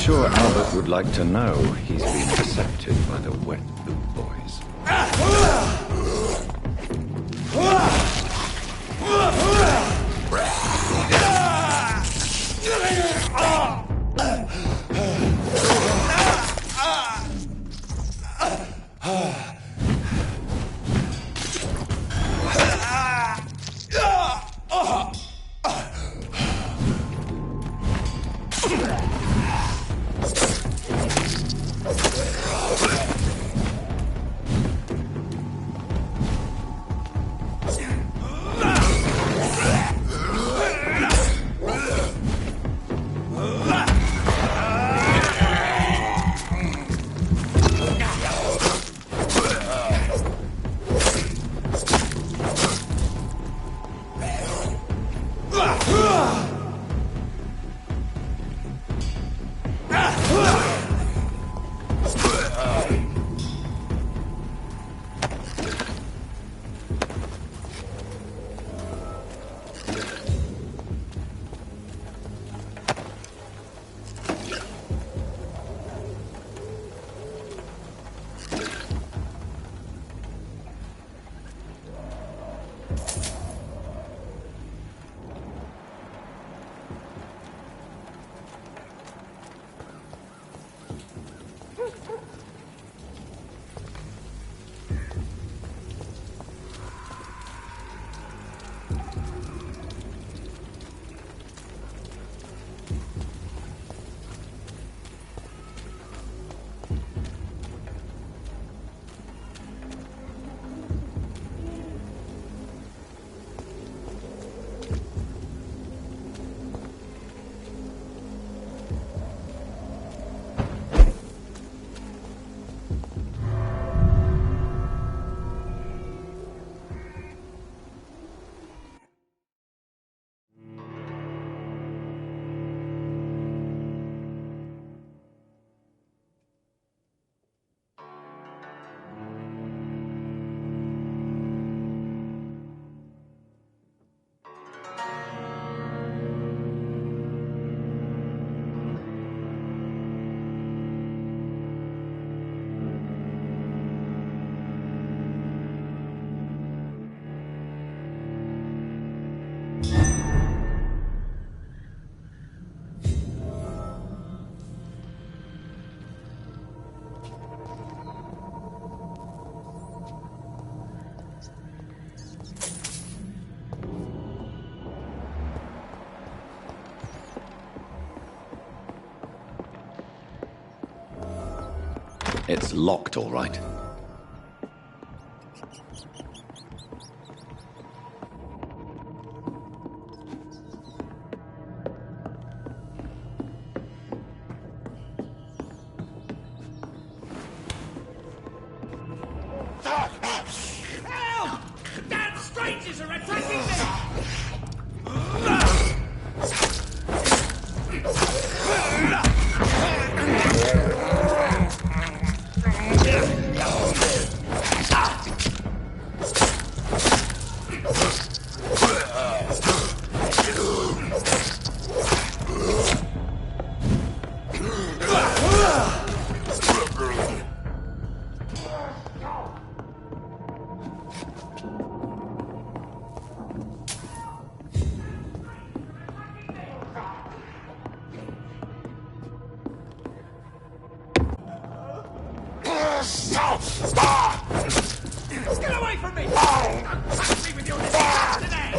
sure Albert would like to know he's been accepted by the wet boot boys. It's locked, all right. Help! Damn strangers are attacking me! Get away from me! Touch me with your little today!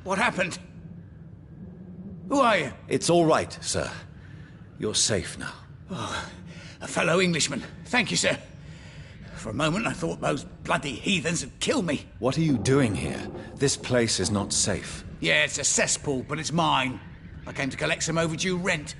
What happened? Who are you? It's all right, sir. You're safe now. Oh, a fellow Englishman. Thank you, sir. For a moment, I thought those bloody heathens had killed me. What are you doing here? This place is not safe. Yeah, it's a cesspool, but it's mine. I came to collect some overdue rent,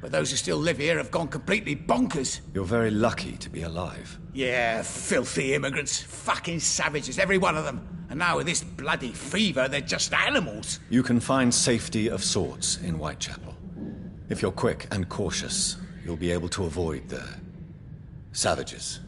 but those who still live here have gone completely bonkers. You're very lucky to be alive. Yeah, filthy immigrants. Fucking savages, every one of them. And now with this bloody fever, they're just animals. You can find safety of sorts in Whitechapel. If you're quick and cautious, you'll be able to avoid the savages.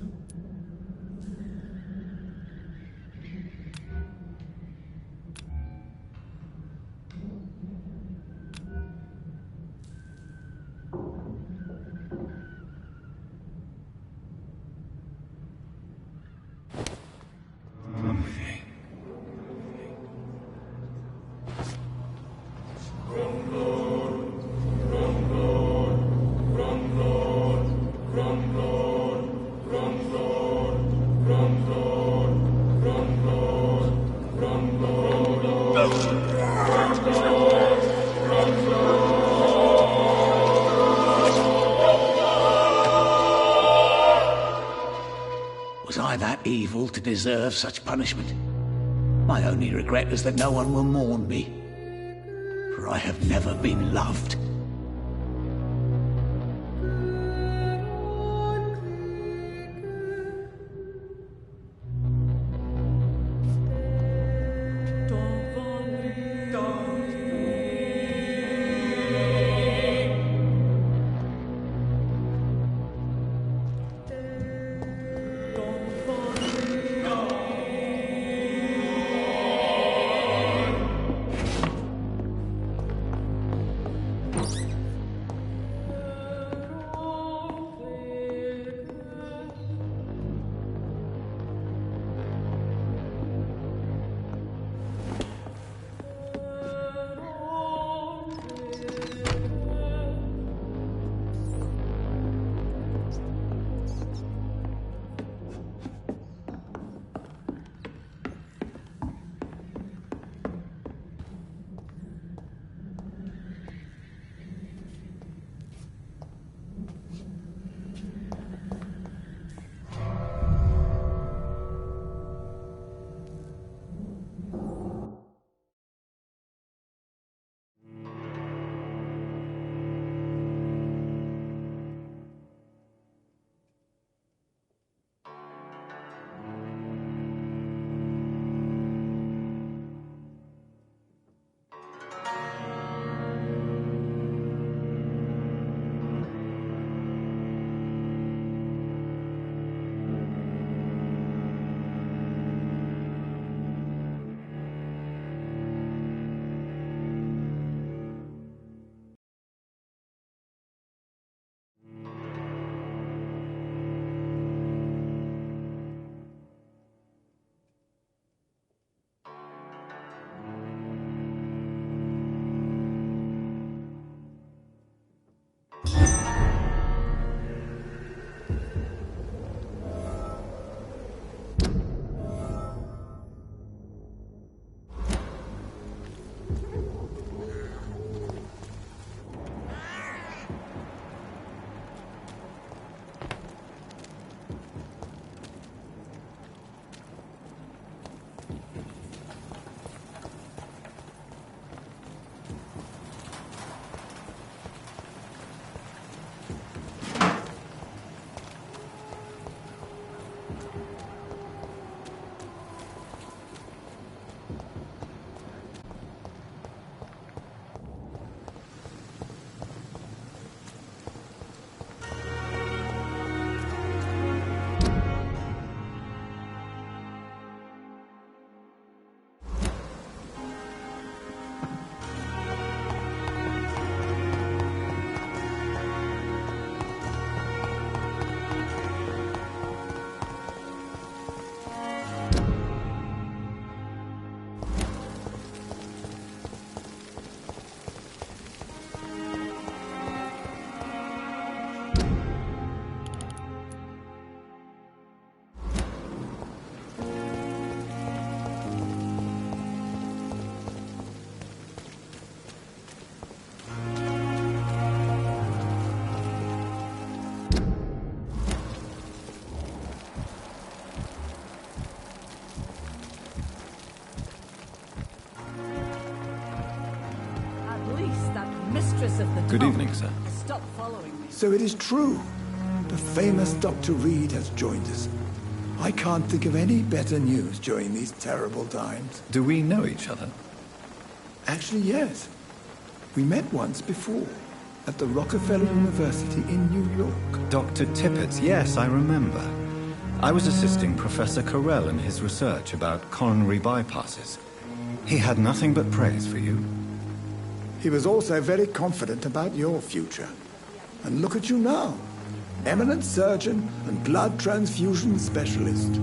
Was I that evil to deserve such punishment? My only regret is that no one will mourn me, for I have never been loved. Good evening, sir. Stop following me. So it is true. The famous Dr. Reed has joined us. I can't think of any better news during these terrible times. Do we know each other? Actually, yes. We met once before, at the Rockefeller University in New York. Dr. Tippett, yes, I remember. I was assisting Professor Carell in his research about coronary bypasses. He had nothing but praise for you. He was also very confident about your future. And look at you now. Eminent surgeon and blood transfusion specialist.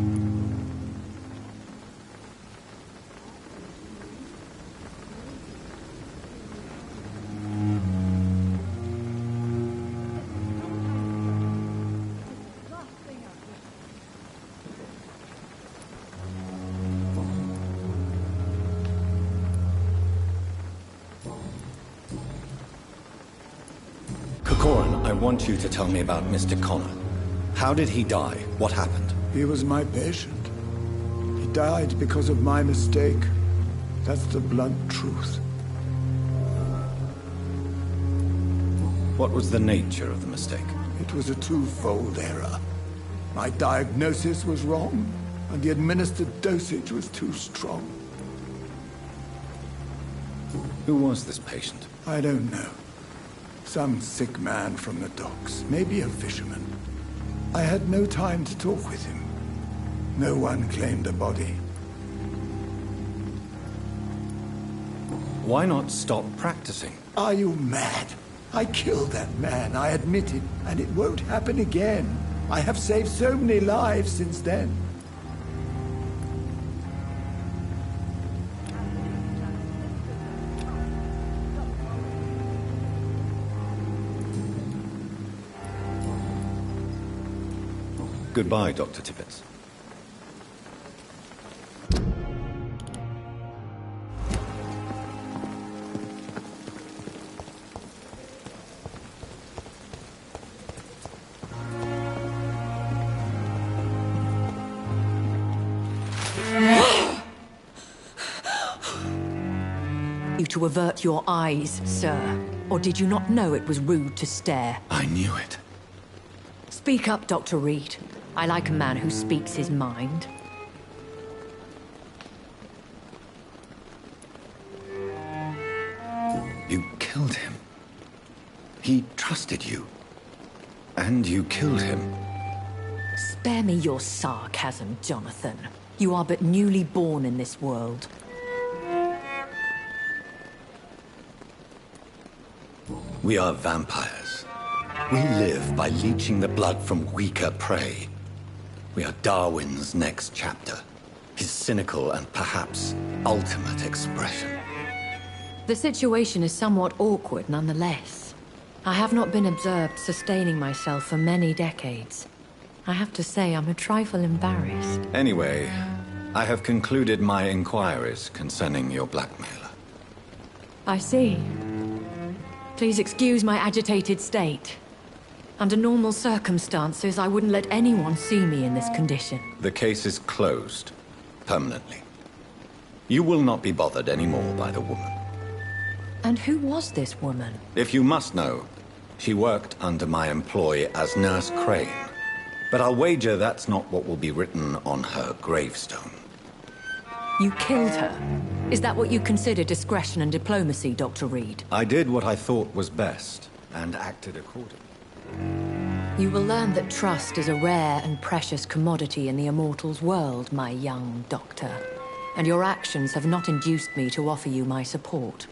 I want you to tell me about Mr. Connor. How did he die? What happened? He was my patient. He died because of my mistake. That's the blunt truth. What was the nature of the mistake? It was a twofold error. My diagnosis was wrong, and the administered dosage was too strong. Who was this patient? I don't know. Some sick man from the docks, maybe a fisherman. I had no time to talk with him. No one claimed a body. Why not stop practicing? Are you mad? I killed that man, I admit it, and it won't happen again. I have saved so many lives since then. Goodbye, Dr. Tippett. You to avert your eyes, sir. Or did you not know it was rude to stare? I knew it. Speak up, Dr. Reed. I like a man who speaks his mind. You killed him. He trusted you. And you killed him. Spare me your sarcasm, Jonathan. You are but newly born in this world. We are vampires. We live by leeching the blood from weaker prey. We are Darwin's next chapter. His cynical and perhaps ultimate expression. The situation is somewhat awkward nonetheless. I have not been observed sustaining myself for many decades. I have to say I'm a trifle embarrassed. Anyway, I have concluded my inquiries concerning your blackmailer. I see. Please excuse my agitated state. Under normal circumstances, I wouldn't let anyone see me in this condition. The case is closed. Permanently. You will not be bothered anymore by the woman. And who was this woman? If you must know, she worked under my employ as Nurse Crane. But I'll wager that's not what will be written on her gravestone. You killed her. Is that what you consider discretion and diplomacy, Dr. Reed? I did what I thought was best, and acted accordingly. You will learn that trust is a rare and precious commodity in the Immortals world, my young doctor. And your actions have not induced me to offer you my support.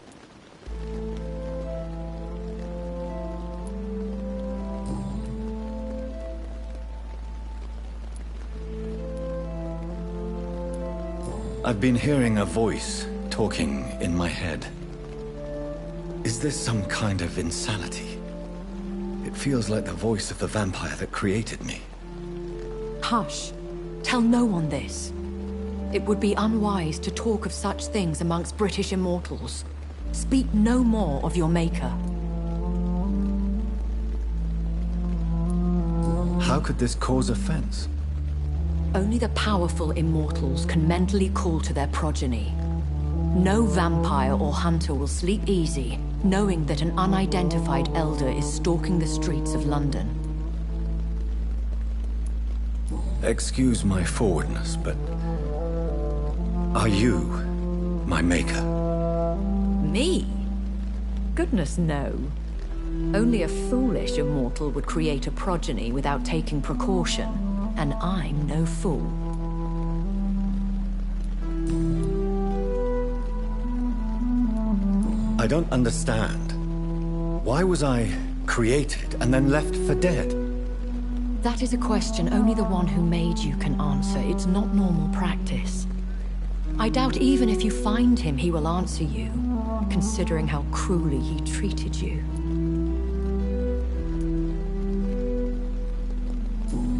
I've been hearing a voice talking in my head. Is this some kind of insanity? It feels like the voice of the vampire that created me. Hush. Tell no one this. It would be unwise to talk of such things amongst British immortals. Speak no more of your maker. How could this cause offense? Only the powerful immortals can mentally call to their progeny. No vampire or hunter will sleep easy knowing that an unidentified elder is stalking the streets of London. Excuse my forwardness, but are you my maker? Me? Goodness, no. Only a foolish immortal would create a progeny without taking precaution, and I'm no fool. I don't understand. Why was I created and then left for dead? That is a question only the one who made you can answer. It's not normal practice. I doubt even if you find him, he will answer you, considering how cruelly he treated you.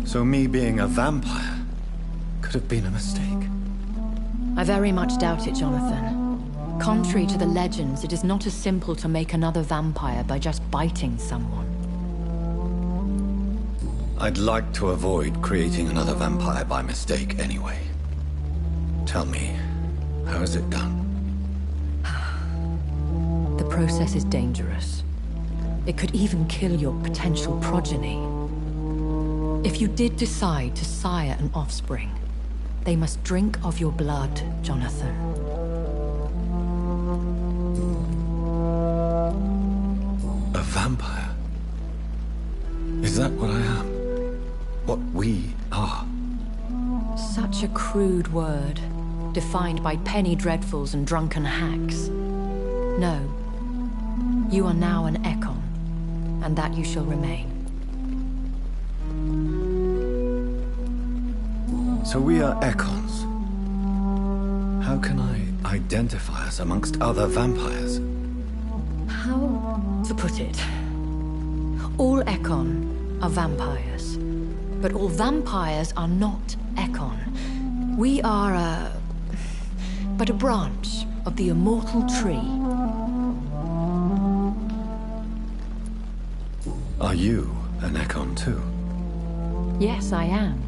So me being a vampire could have been a mistake. I very much doubt it, Jonathan. Contrary to the legends, it is not as simple to make another vampire by just biting someone. I'd like to avoid creating another vampire by mistake anyway. Tell me, how is it done? The process is dangerous. It could even kill your potential progeny. If you did decide to sire an offspring, they must drink of your blood, Jonathan. A vampire? Is that what I am? What we are? Such a crude word, defined by penny dreadfuls and drunken hacks. No. You are now an Ekon, and that you shall remain. So we are Ekons. How can I identify us amongst other vampires? How to put it? All Ekon are vampires, but all vampires are not Ekon. We are but a branch of the immortal tree. Are you an Ekon too? Yes, I am.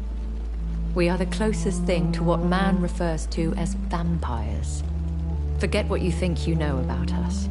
We are the closest thing to what man refers to as vampires. Forget what you think you know about us.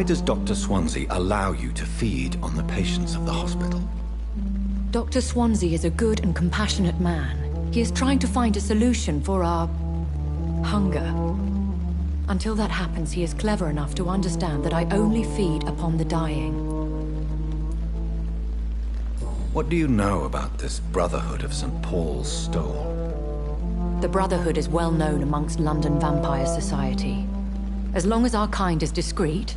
Why does Dr. Swansea allow you to feed on the patients of the hospital? Dr. Swansea is a good and compassionate man. He is trying to find a solution for our hunger. Until that happens, he is clever enough to understand that I only feed upon the dying. What do you know about this Brotherhood of St. Paul's Stole? The Brotherhood is well known amongst London Vampire Society. As long as our kind is discreet,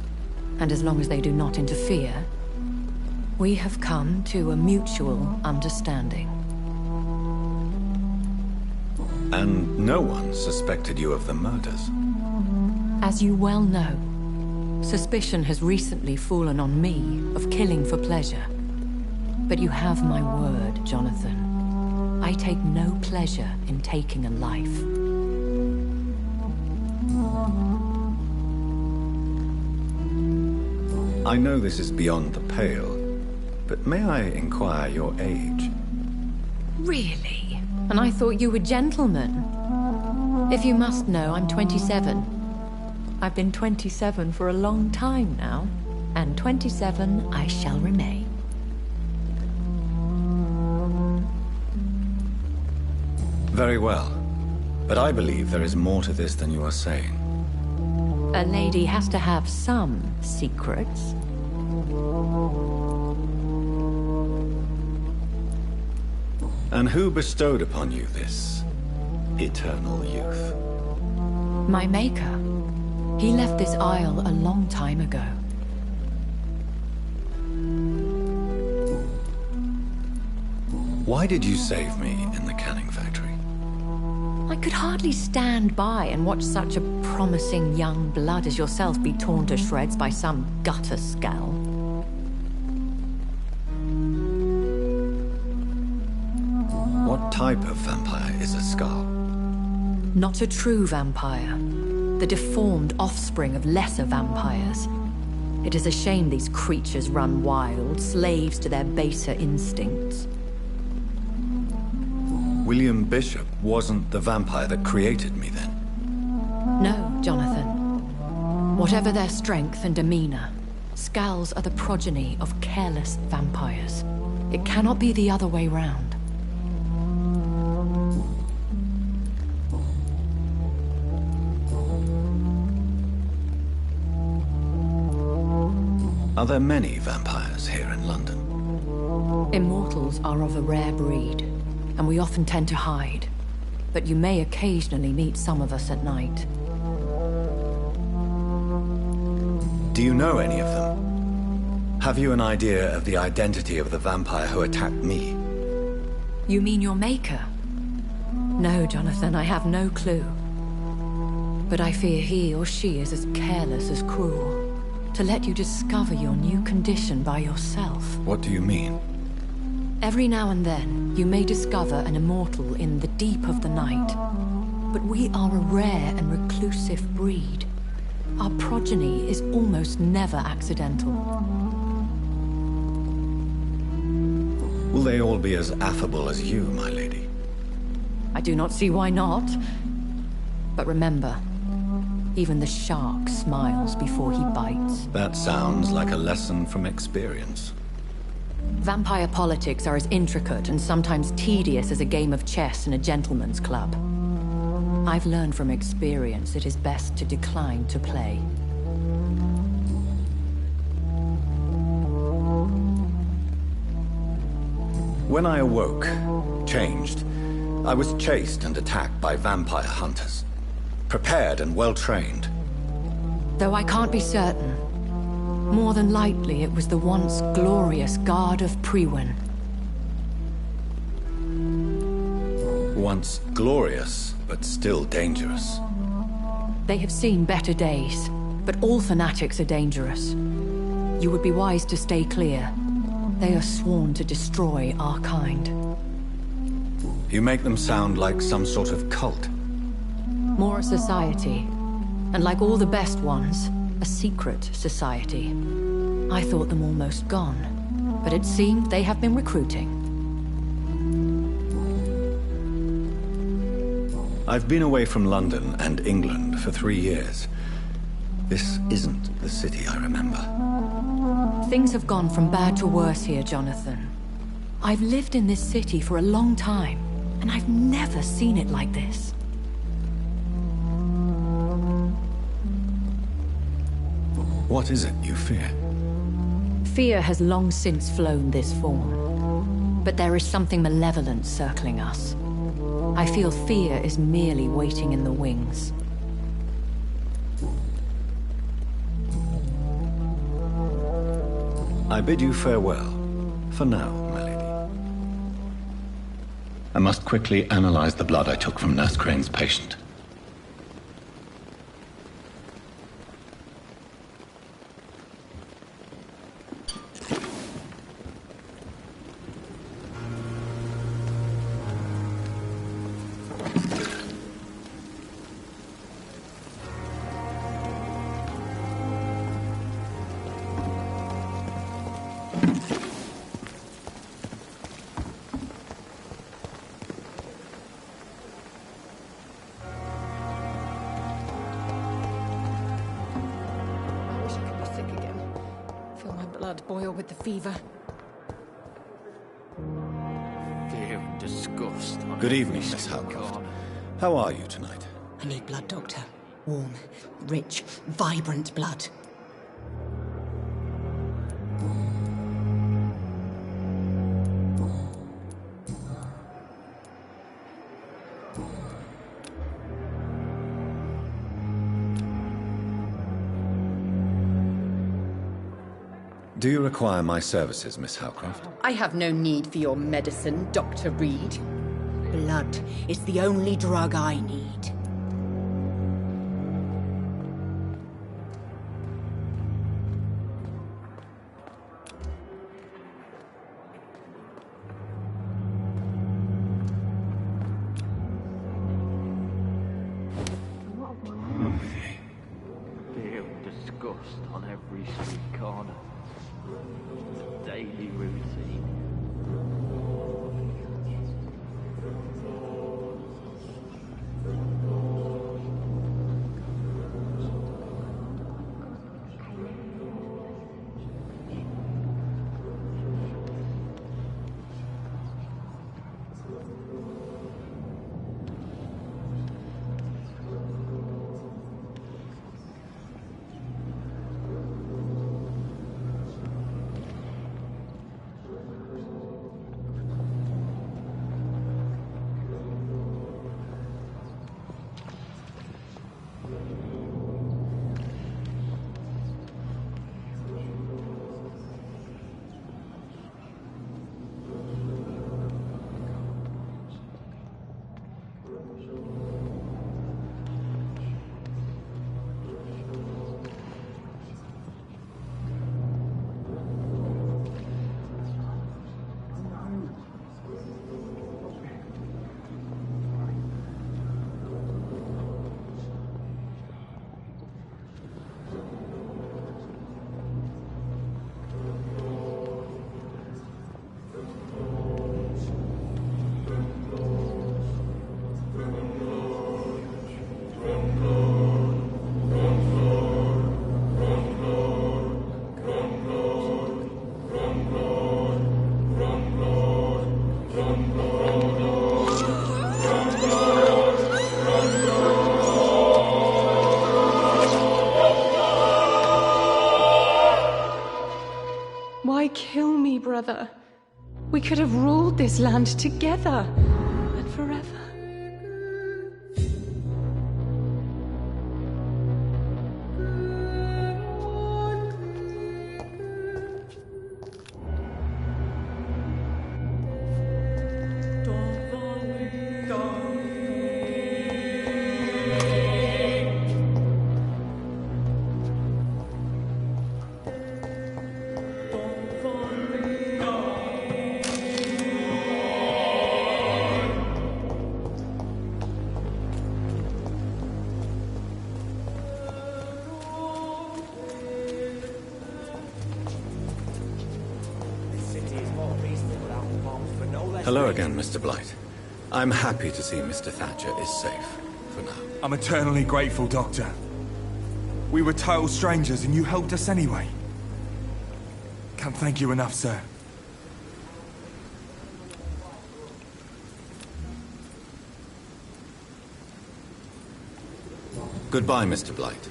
and as long as they do not interfere, we have come to a mutual understanding. And no one suspected you of the murders? As you well know, suspicion has recently fallen on me of killing for pleasure. But you have my word, Jonathan. I take no pleasure in taking a life. I know this is beyond the pale, but may I inquire your age? Really? And I thought you were gentlemen. If you must know, I'm 27. I've been 27 for a long time now, and 27 I shall remain. Very well. But I believe there is more to this than you are saying. A lady has to have some secrets. And who bestowed upon you this eternal youth? My maker. He left this isle a long time ago. Why did you save me in the canning factory? I could hardly stand by and watch such a promising young blood as yourself be torn to shreds by some gutter scowl. What type of vampire is a Skull? Not a true vampire. The deformed offspring of lesser vampires. It is a shame these creatures run wild, slaves to their baser instincts. William Bishop wasn't the vampire that created me then? No, Jonathan. Whatever their strength and demeanor, Skulls are the progeny of careless vampires. It cannot be the other way round. Are there many vampires here in London? Immortals are of a rare breed, and we often tend to hide. But you may occasionally meet some of us at night. Do you know any of them? Have you an idea of the identity of the vampire who attacked me? You mean your maker? No, Jonathan, I have no clue. But I fear he or she is as careless as cruel. To let you discover your new condition by yourself. What do you mean? Every now and then, you may discover an immortal in the deep of the night. But we are a rare and reclusive breed. Our progeny is almost never accidental. Will they all be as affable as you, my lady? I do not see why not. But remember, even the shark smiles before he bites. That sounds like a lesson from experience. Vampire politics are as intricate and sometimes tedious as a game of chess in a gentleman's club. I've learned from experience it is best to decline to play. When I awoke, changed, I was chased and attacked by vampire hunters. Prepared and well-trained. Though I can't be certain, more than likely it was the once glorious Guard of Priwen. Once glorious, but still dangerous. They have seen better days, but all fanatics are dangerous. You would be wise to stay clear. They are sworn to destroy our kind. You make them sound like some sort of cult. More a society, and like all the best ones, a secret society. I thought them almost gone, but it seemed they have been recruiting. I've been away from London and England for 3 years. This isn't the city I remember. Things have gone from bad to worse here, Jonathan. I've lived in this city for a long time, and I've never seen it like this. What is it you fear? Fear has long since flown this form. But there is something malevolent circling us. I feel fear is merely waiting in the wings. I bid you farewell. For now, my lady. I must quickly analyze the blood I took from Nurse Crane's patient. Boil with the fever. Fear and disgust. Good evening, Miss Howcroft. How are you tonight? I need blood, Doctor. Warm, rich, vibrant blood. Do you require my services, Miss Howcroft? I have no need for your medicine, Dr. Reed. Blood is the only drug I need. Feel disgust on every street corner. It's a daily routine. Why kill me, brother? We could have ruled this land together and forever. Hello again, Mr. Blight. I'm happy to see Mr. Thatcher is safe, for now. I'm eternally grateful, Doctor. We were total strangers and you helped us anyway. Can't thank you enough, sir. Goodbye, Mr. Blight.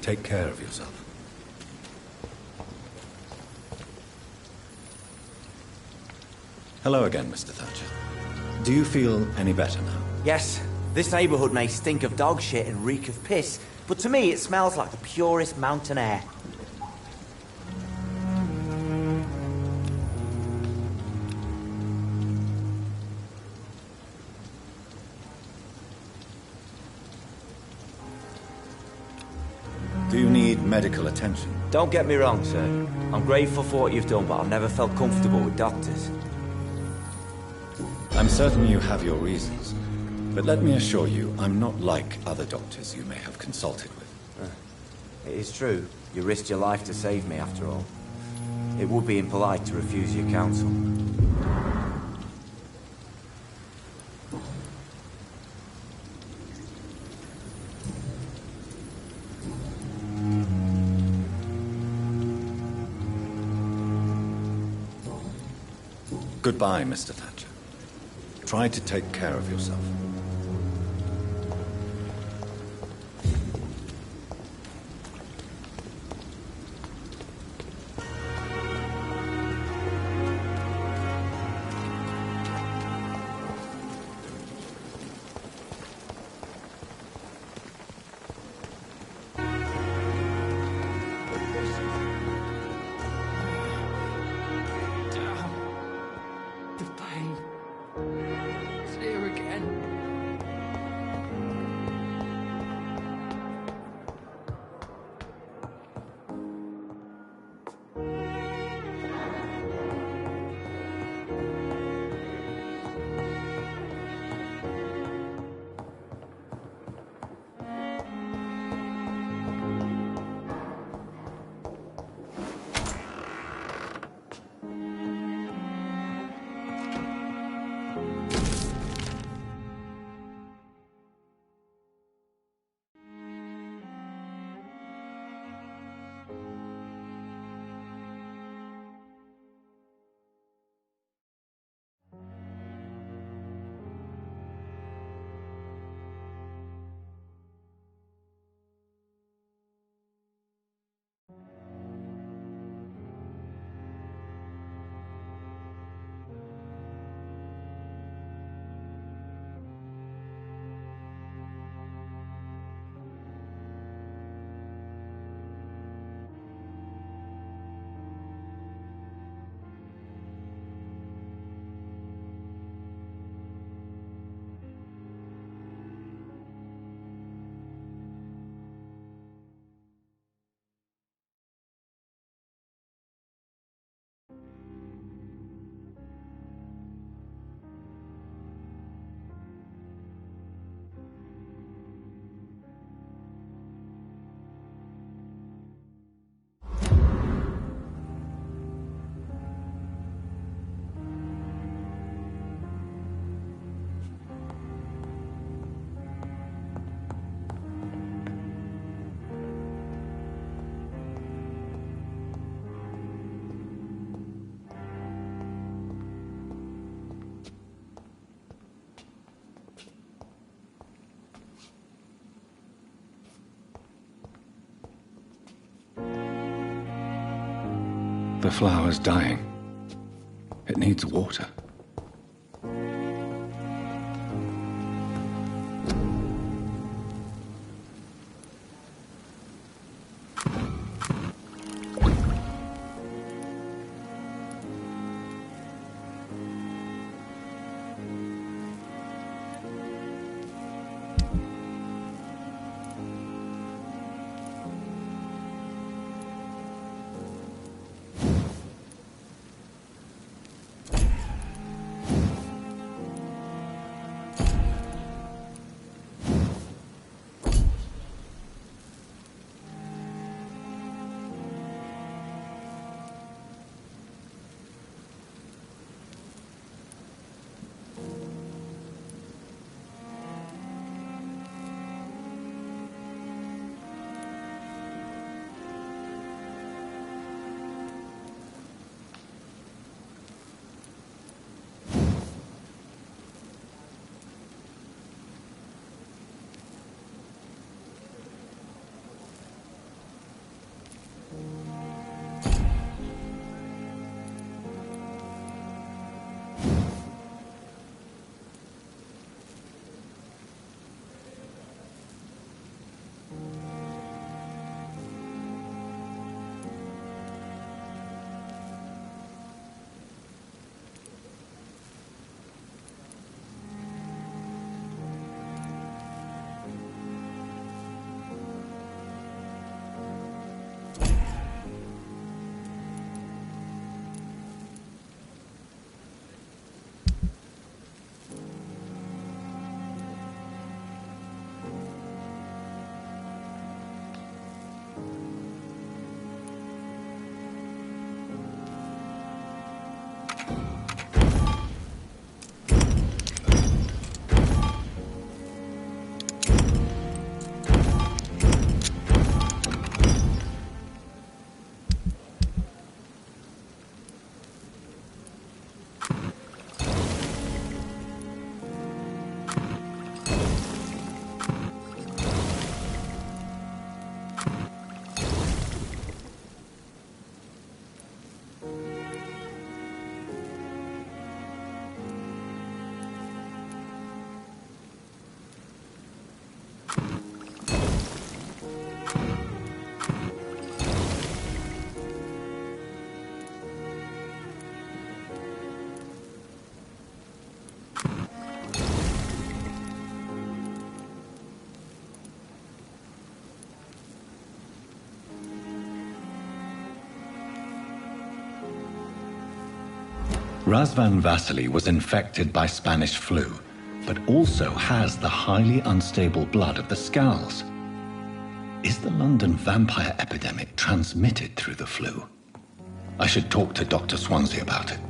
Take care of yourself. Hello again, Mr. Thatcher. Do you feel any better now? Yes, this neighborhood may stink of dog shit and reek of piss, but to me it smells like the purest mountain air. Do you need medical attention? Don't get me wrong, sir. I'm grateful for what you've done, but I've never felt comfortable with doctors. I'm certain you have your reasons, but let me assure you, I'm not like other doctors you may have consulted with. It is true. You risked your life to save me, after all. It would be impolite to refuse your counsel. Goodbye, Mr. Thatcher. Try to take care of yourself. The flower's dying. It needs water. Razvan Vasily was infected by Spanish flu, but also has the highly unstable blood of the Scows. Is the London vampire epidemic transmitted through the flu? I should talk to Dr. Swansea about it.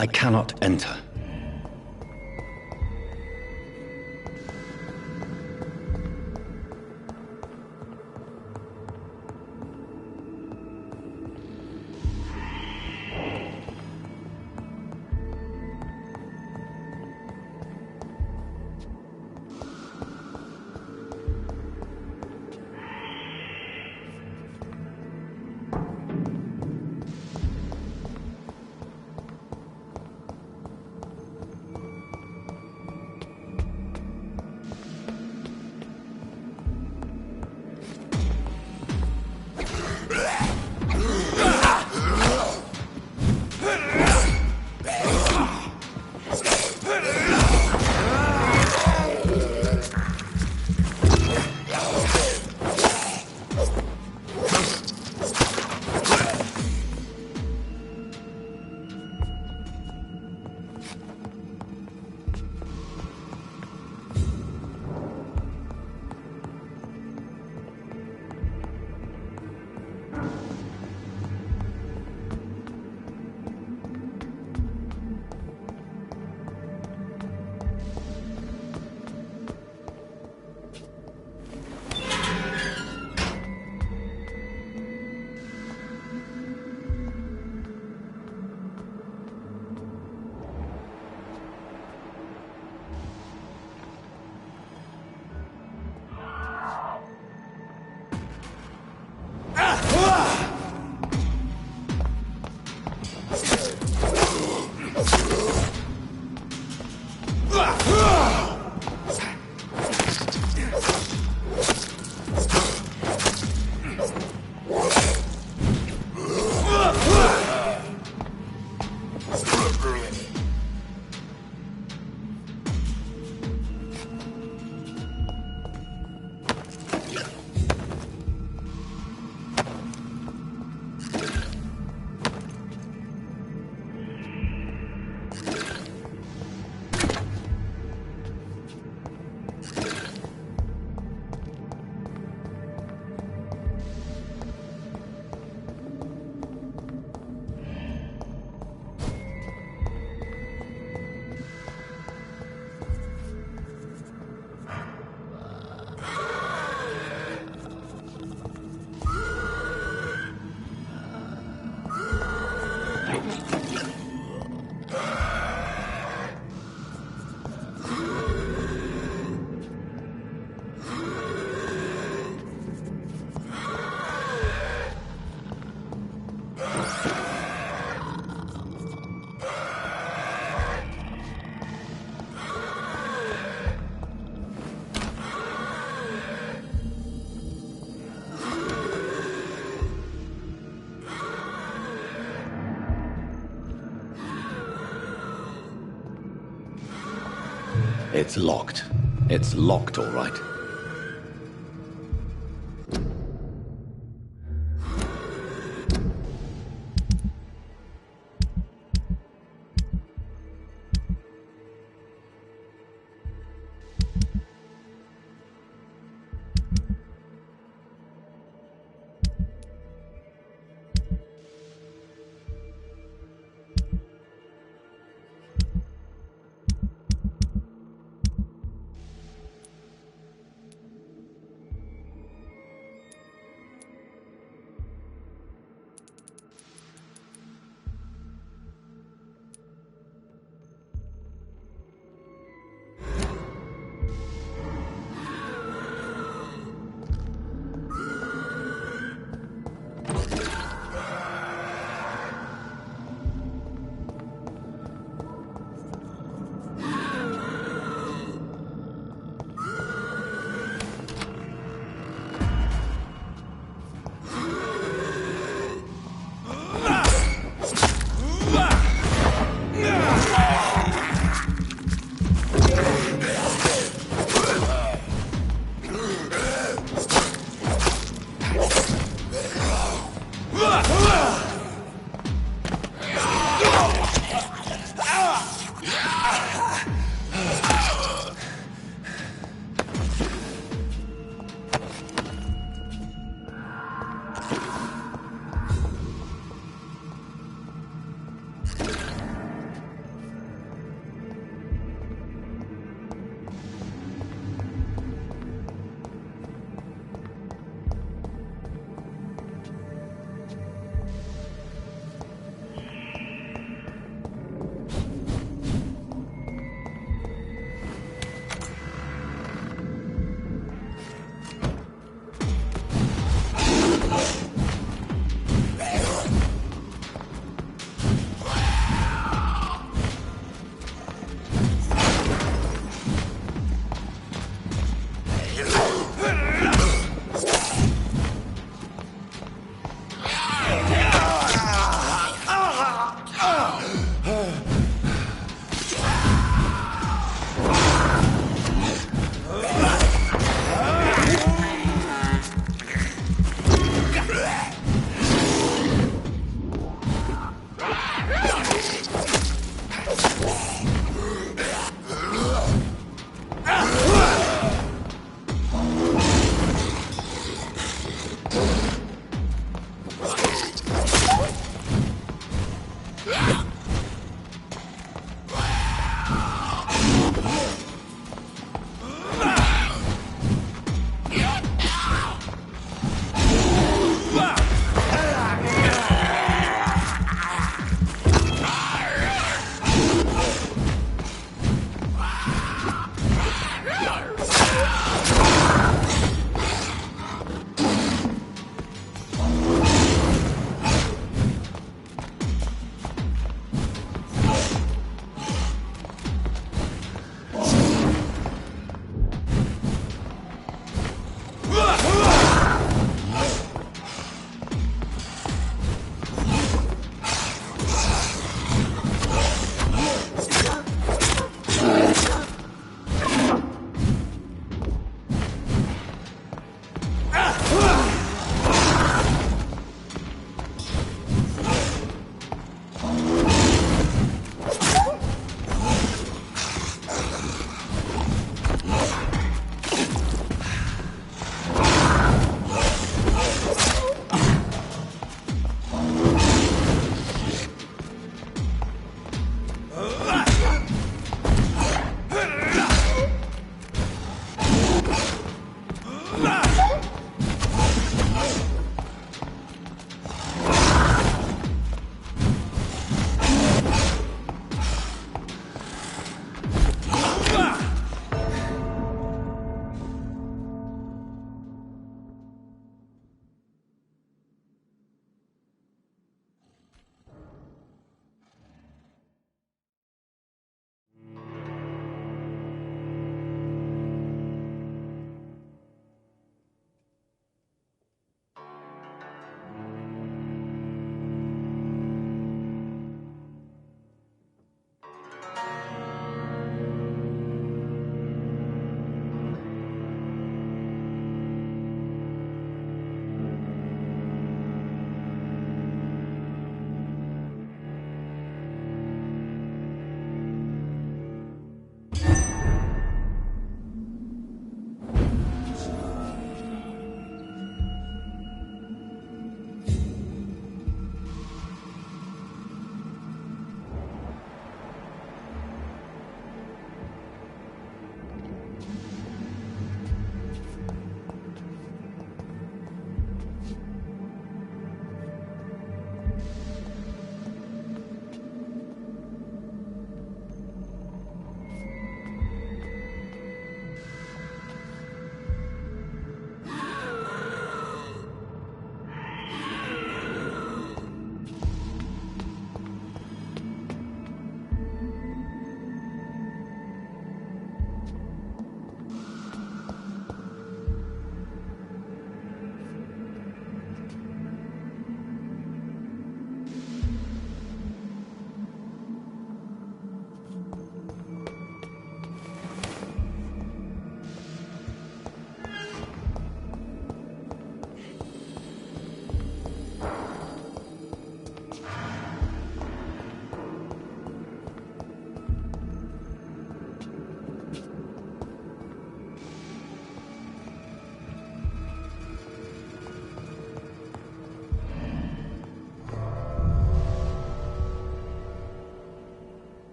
I cannot enter. It's locked. It's locked, all right.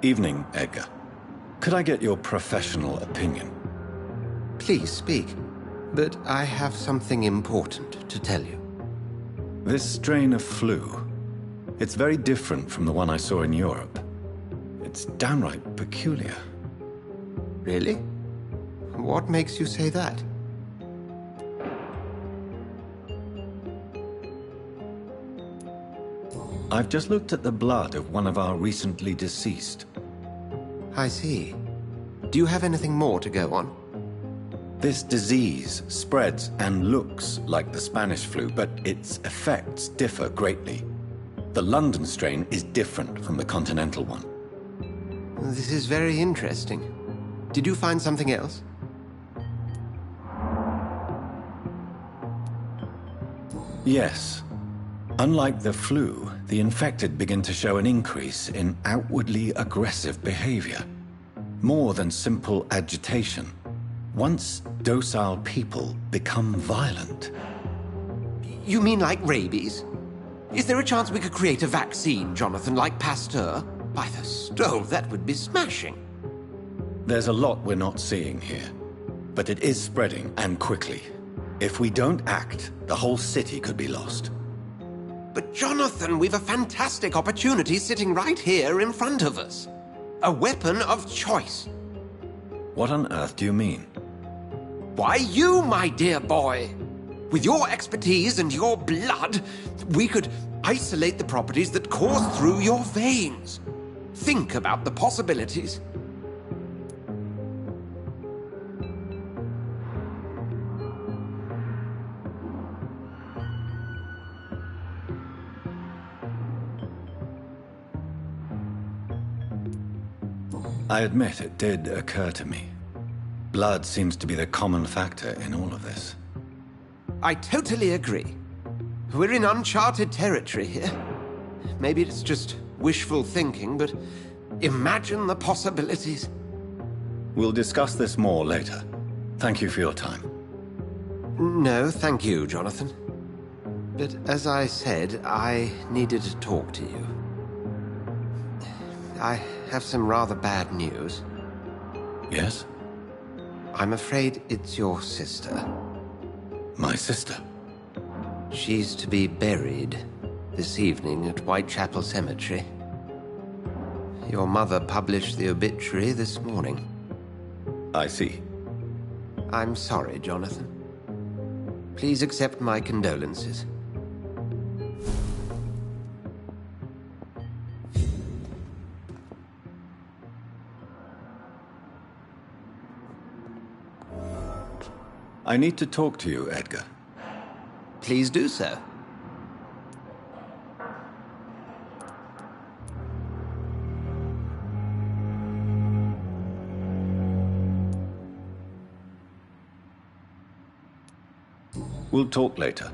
Evening, Edgar. Could I get your professional opinion? Please speak, but I have something important to tell you. This strain of flu, it's very different from the one I saw in Europe. It's downright peculiar. Really? What makes you say that? I've just looked at the blood of one of our recently deceased. I see. Do you have anything more to go on? This disease spreads and looks like the Spanish flu, but its effects differ greatly. The London strain is different from the continental one. This is very interesting. Did you find something else? Yes. Unlike the flu, the infected begin to show an increase in outwardly aggressive behavior. More than simple agitation. Once docile people become violent. You mean like rabies? Is there a chance we could create a vaccine, Jonathan, like Pasteur? By the stove, that would be smashing. There's a lot we're not seeing here. But it is spreading, and quickly. If we don't act, the whole city could be lost. But Jonathan, we've a fantastic opportunity sitting right here in front of us. A weapon of choice. What on earth do you mean? Why, you, my dear boy. With your expertise and your blood, we could isolate the properties that course through your veins. Think about the possibilities. I admit it did occur to me. Blood seems to be the common factor in all of this. I totally agree. We're in uncharted territory here. Maybe it's just wishful thinking, but imagine the possibilities. We'll discuss this more later. Thank you for your time. No, thank you, Jonathan. But as I said, I needed to talk to you. I have some rather bad news. Yes? I'm afraid it's your sister. My sister? She's to be buried this evening at Whitechapel Cemetery. Your mother published the obituary this morning. I see. I'm sorry, Jonathan. Please accept my condolences. I need to talk to you, Edgar. Please do so. We'll talk later.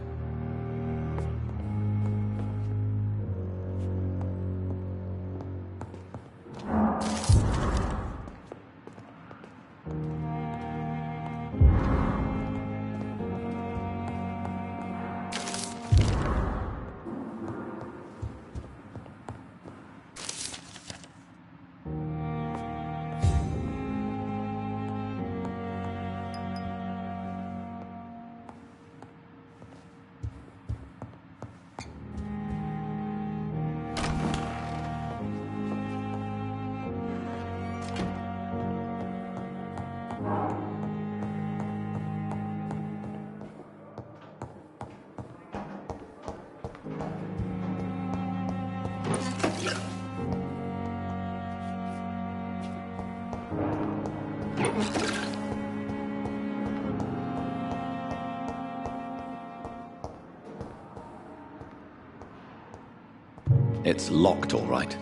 It's locked, all right.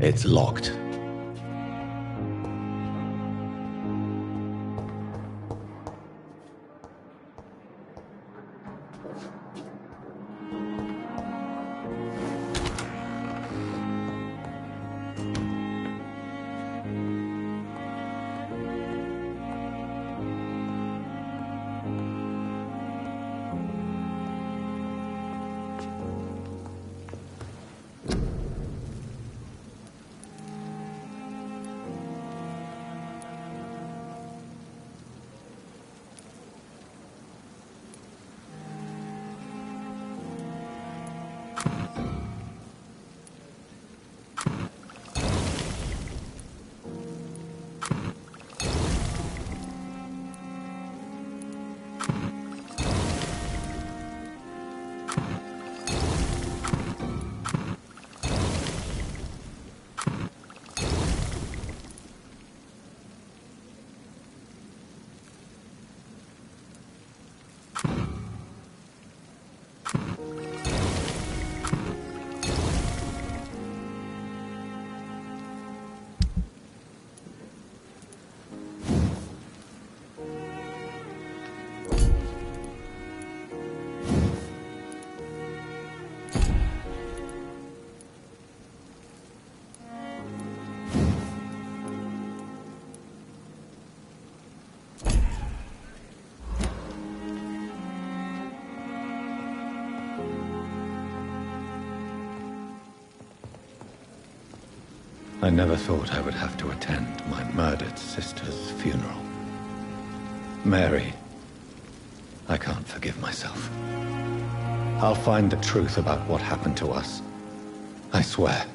It's locked. I never thought I would have to attend my murdered sister's funeral. Mary, I can't forgive myself. I'll find the truth about what happened to us. I swear.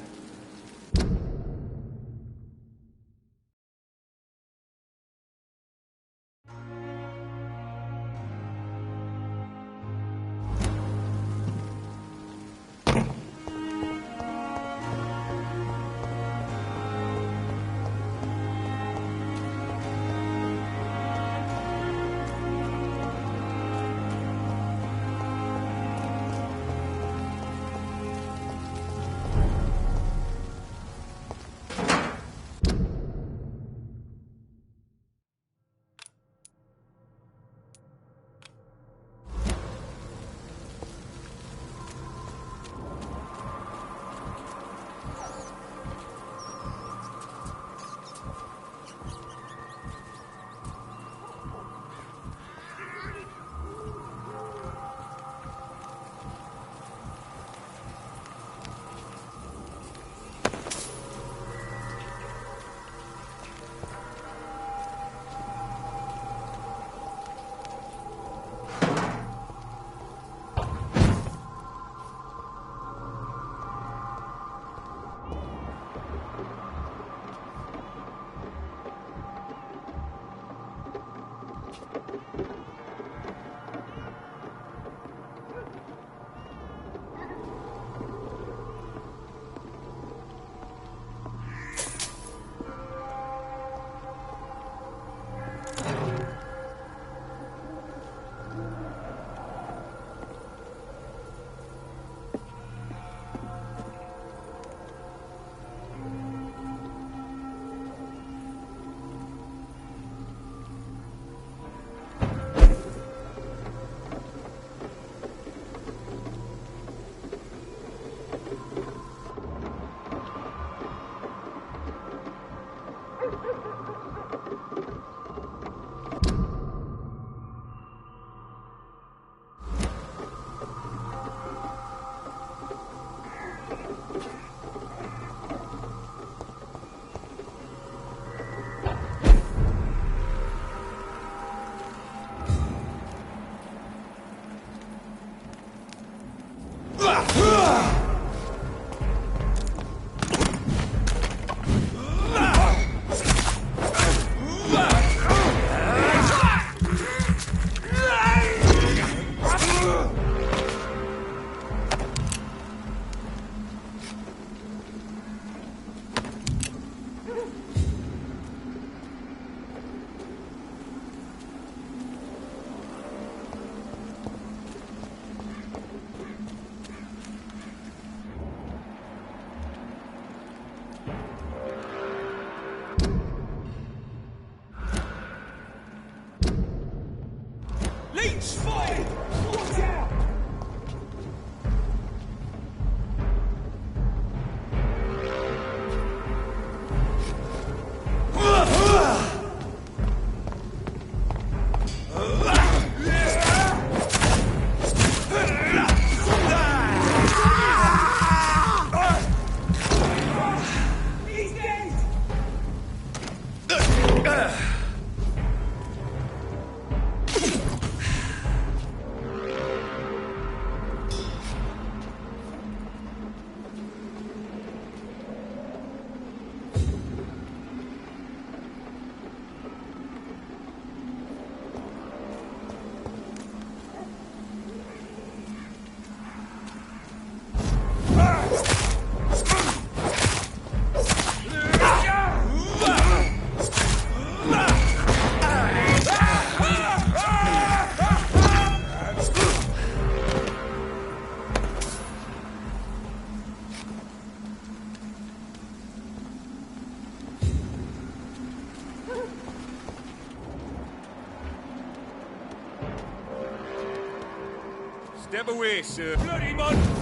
Step away, sir. Bloody man!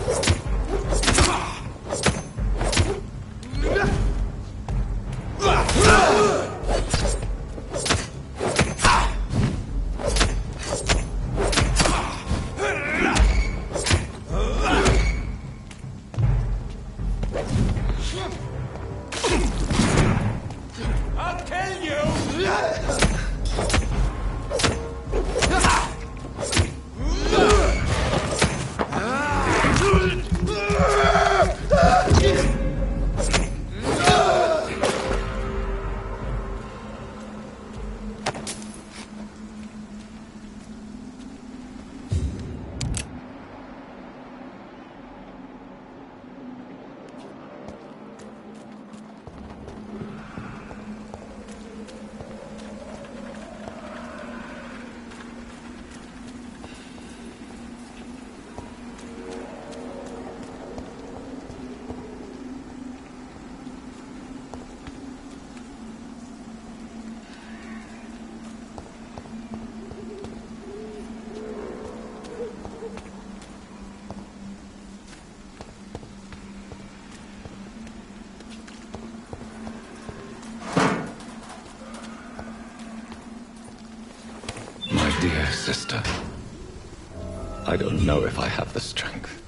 sister. I don't know if I have the strength.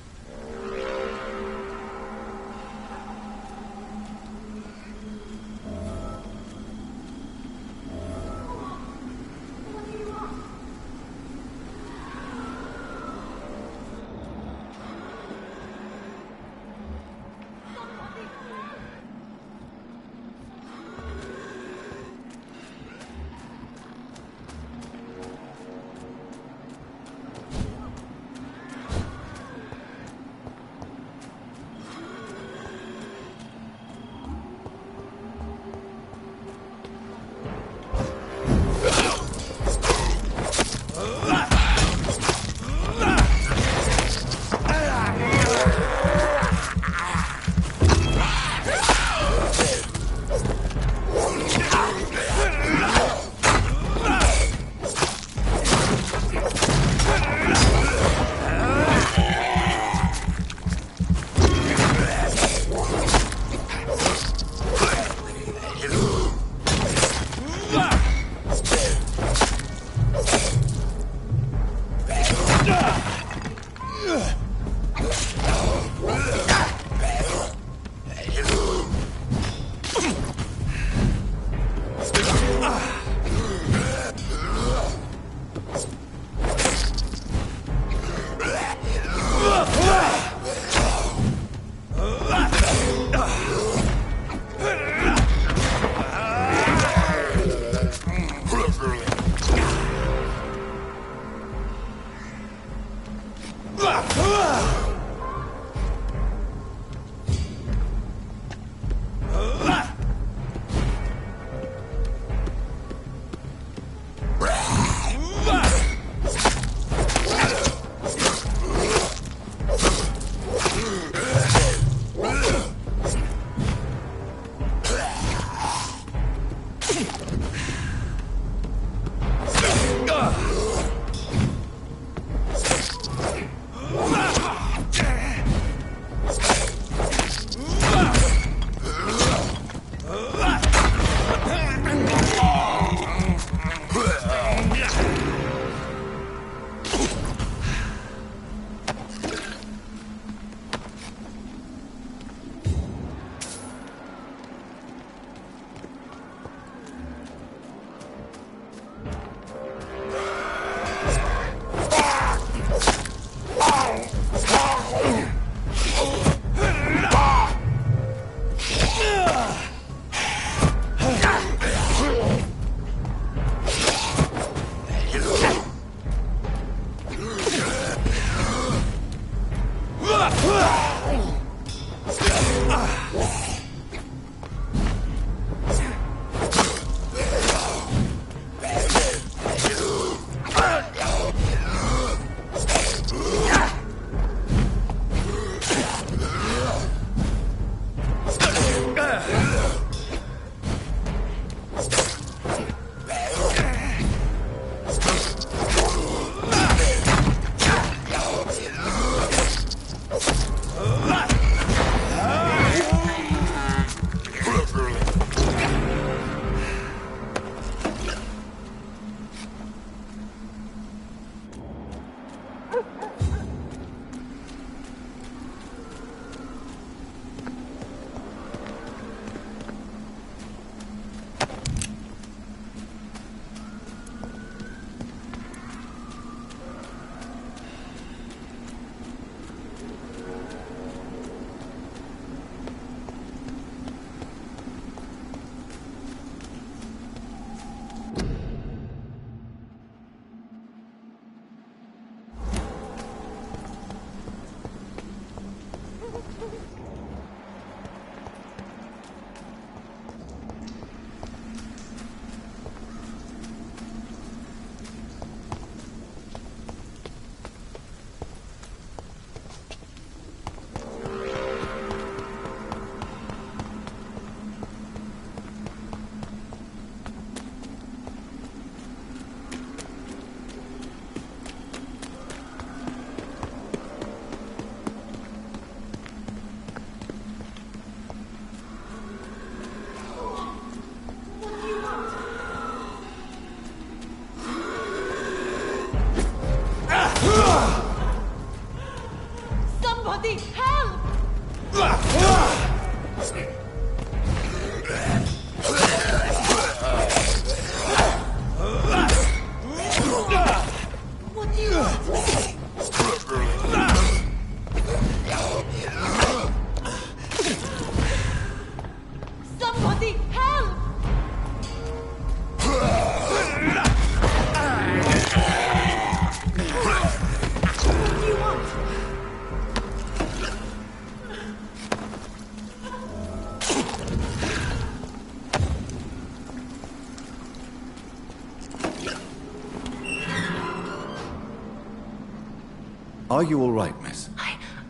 Are you all right, miss?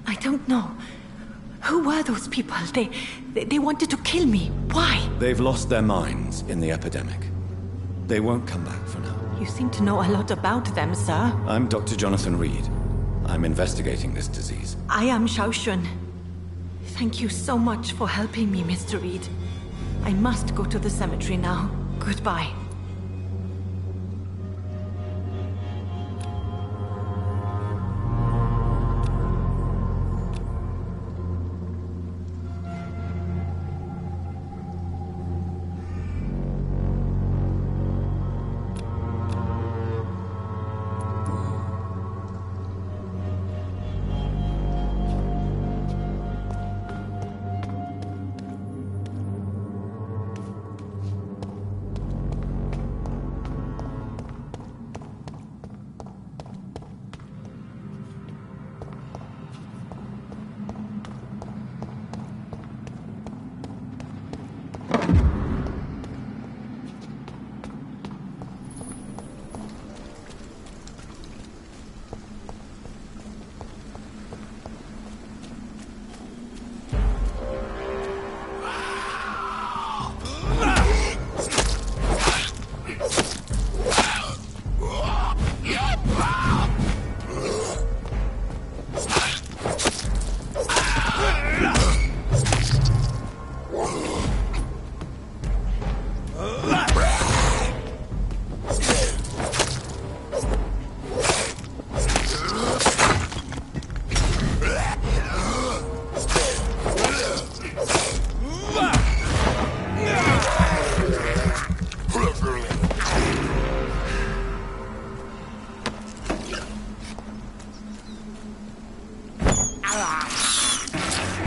I don't know. Who were those people? They wanted to kill me. Why? They've lost their minds in the epidemic. They won't come back for now. You seem to know a lot about them, sir. I'm Dr. Jonathan Reed. I'm investigating this disease. I am Xiaoxun. Thank you so much for helping me, Mr. Reed. I must go to the cemetery now. Goodbye.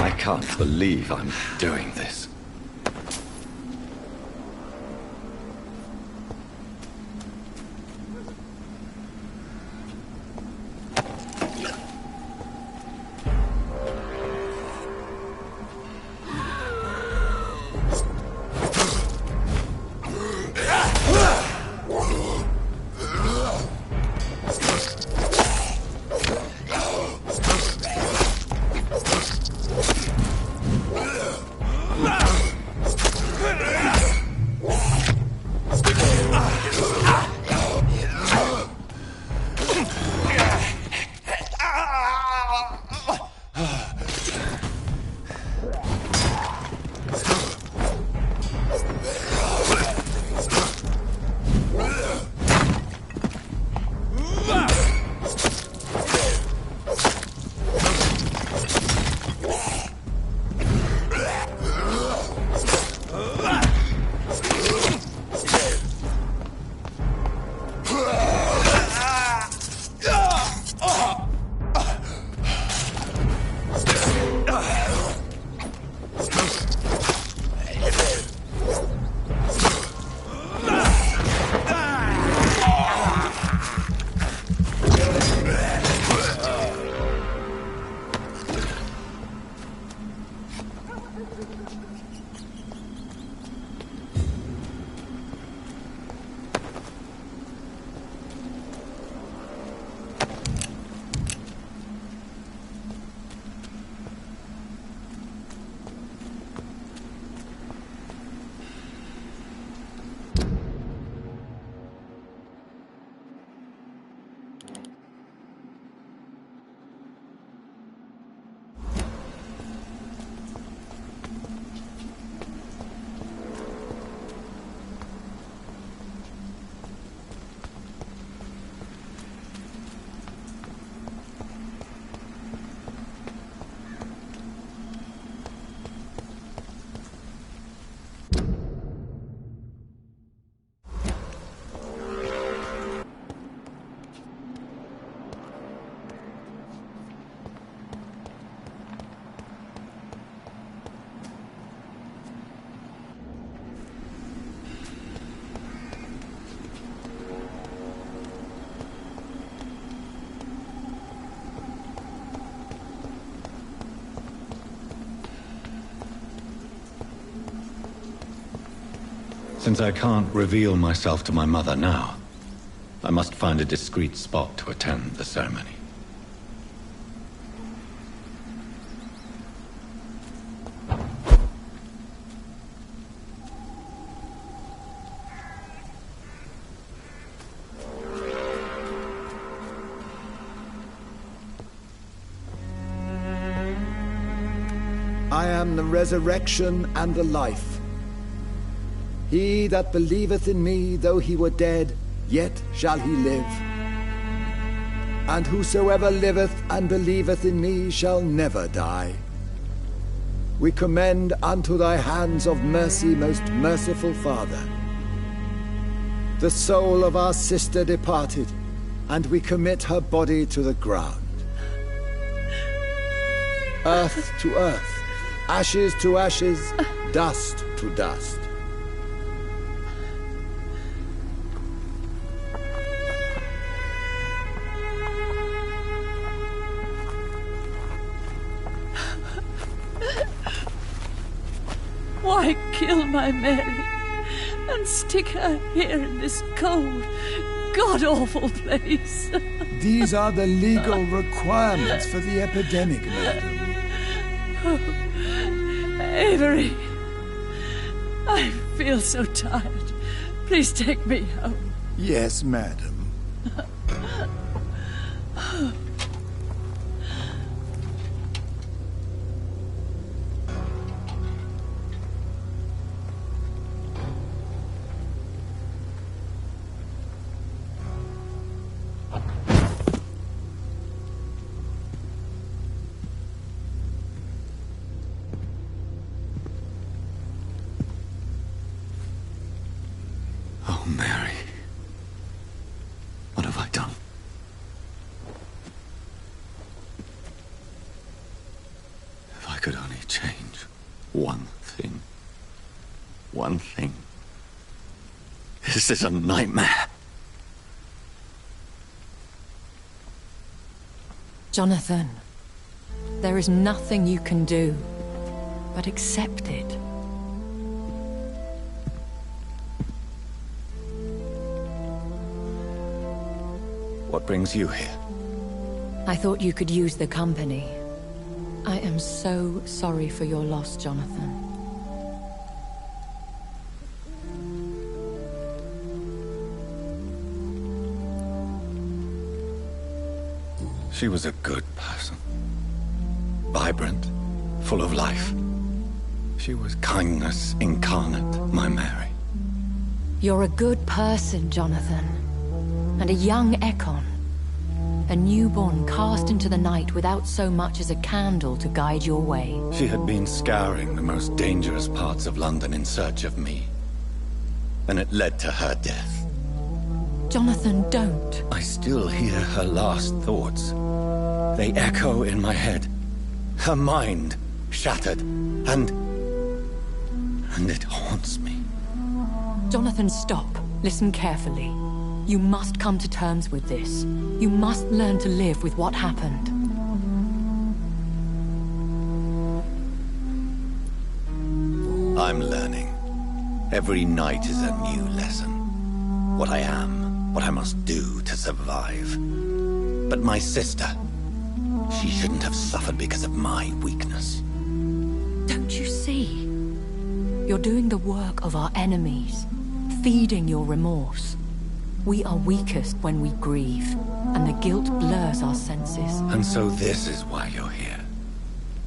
I can't believe I'm doing this. Since I can't reveal myself to my mother now, I must find a discreet spot to attend the ceremony. am the resurrection and the life. He that believeth in me, though he were dead, yet shall he live. And whosoever liveth and believeth in me shall never die. We commend unto thy hands of mercy, most merciful Father, the soul of our sister departed, and we commit her body to the ground. Earth to earth, ashes to ashes, dust to dust. Why kill my Mary and stick her here in this cold, god-awful place? These are the legal requirements for the epidemic, madam. Oh, Avery, I feel so tired. Please take me home. Yes, madam. Oh, Mary. What have I done? If I could only change one thing. One thing. This is a nightmare. Jonathan, there is nothing you can do but accept it. What brings you here? I thought you could use the company. I am so sorry for your loss, Jonathan. She was a good person. Vibrant, full of life. She was kindness incarnate, my Mary. You're a good person, Jonathan. And a young Ekon. A newborn cast into the night without so much as a candle to guide your way. She had been scouring the most dangerous parts of London in search of me. And it led to her death. Jonathan, don't. I still hear her last thoughts. They echo in my head. Her mind shattered, and it haunts me. Jonathan, stop. Listen carefully. You must come to terms with this. You must learn to live with what happened. I'm learning. Every night is a new lesson. What I am, what I must do to survive. But my sister, she shouldn't have suffered because of my weakness. Don't you see? You're doing the work of our enemies, feeding your remorse. We are weakest when we grieve, and the guilt blurs our senses. And so this is why you're here.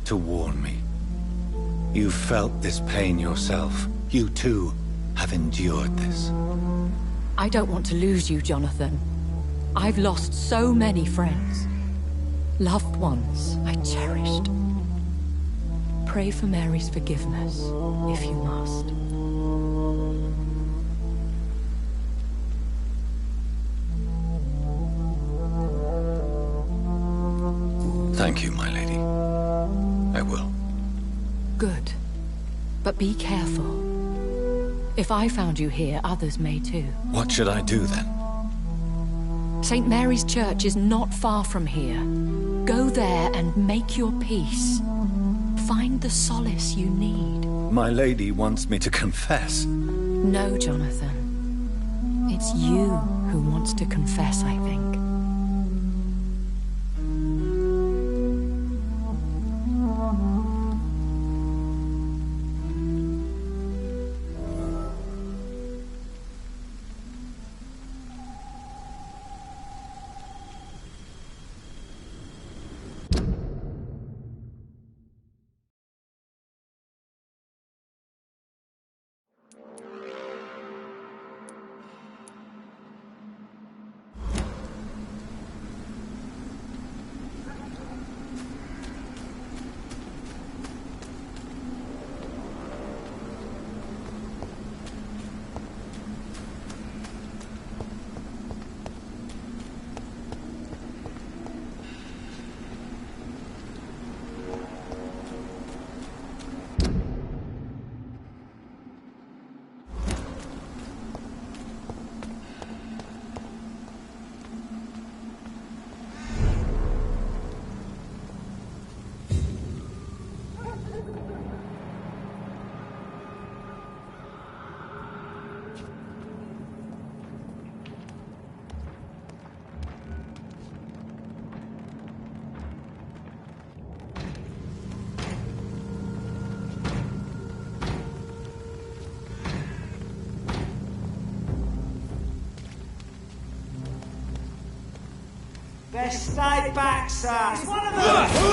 To warn me. You felt this pain yourself. You too have endured this. I don't want to lose you, Jonathan. I've lost so many friends. Loved ones I cherished. Pray for Mary's forgiveness, if you must. Thank you, my lady. I will. Good. But be careful. If I found you here, others may too. What should I do then? St. Mary's Church is not far from here. Go there and make your peace. Find the solace you need. My lady wants me to confess. No, Jonathan. It's you who wants to confess, I think. Just stay back, sir. It's one of them!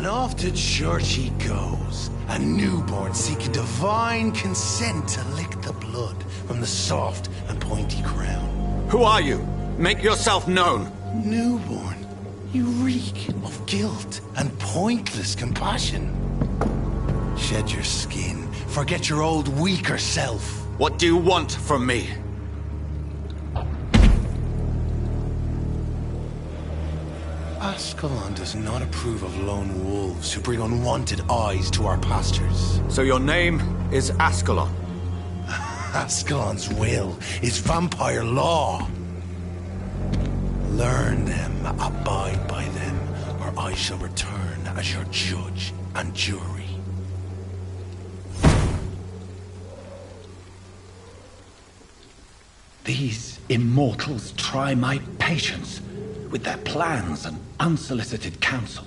And off to church he goes, a newborn seeking divine consent to lick the blood from the soft and pointy crown. Who are you? Make yourself known. Newborn, you reek of guilt and pointless compassion. Shed your skin, forget your old weaker self. What do you want from me? Ascalon does not approve of lone wolves who bring unwanted eyes to our pastures. So your name is Ascalon? Ascalon's will is vampire law. Learn them, abide by them, or I shall return as your judge and jury. These immortals try my patience with their plans and unsolicited counsel.